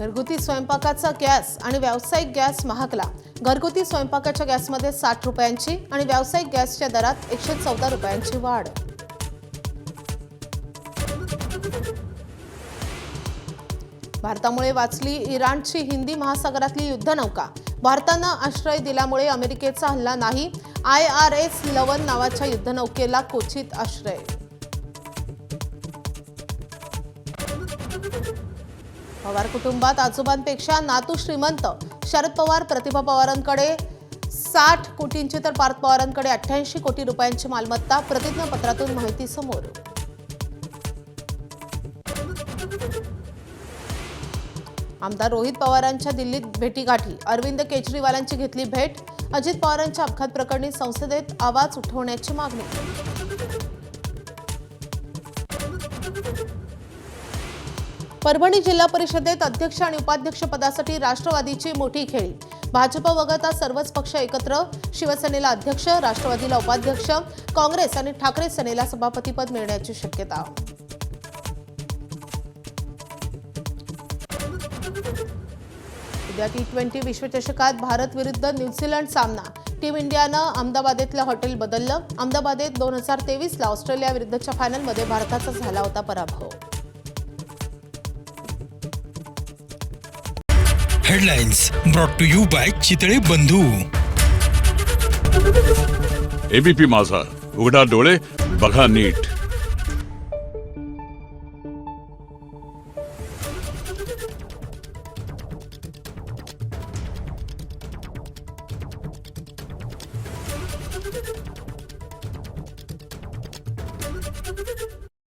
घरगुती स्वयंपाकाचा गॅस आणि व्यावसायिक गॅस महागला। घरगुती स्वयंपाकाच्या गॅसमध्ये 60 रुपयांची आणि व्यावसायिक गॅसच्या दरात 114 रुपयांची वाढ। भारतामुळे वाचली इराणची हिंदी महासागरातली युद्धनौका। भारतानं आश्रय दिल्यामुळे अमेरिकेचा हल्ला नाही। IRS लवन नावाच्या युद्धनौकेला कोचित आश्रय। पवार कुटुंबात आजोबांपेक्षा नातू श्रीमंत। शरद पवार प्रतिभा पवारांकडे 60 कोटींची तर पार्थ पवारांकडे 88 कोटी रुपयांची मालमत्ता। प्रतिज्ञापत्रातून माहिती समोर। आमदार रोहित पवारांच्या दिल्लीत भेटीगाठी। अरविंद केजरीवालांची घेतली भेट। अजित पवारांच्या अपघात प्रकरणी संसदेत आवाज उठवण्याची मागणी। परभणी जिल्हा परिषदेत अध्यक्ष आणि उपाध्यक्ष पदासाठी राष्ट्रवादीची मोठी खेळी। भाजप वगळता सर्वच पक्ष एकत्र। शिवसेनेला अध्यक्ष, राष्ट्रवादीला उपाध्यक्ष, काँग्रेस आणि ठाकरे सेनेला सभापतीपद मिळण्याची शक्यता। उद्या T20 विश्वचषकात भारत विरुद्ध न्यूझीलंड सामना। टीम इंडियानं अहमदाबादेतलं हॉटेल बदललं। अहमदाबादेत 2023ला ऑस्ट्रेलिया विरुद्धच्या फायनलमध्ये भारताचा झाला होता पराभव। Headlines brought to you by Chitale Bandhu. ABP माझा, उघडा डोळे बघा नीट।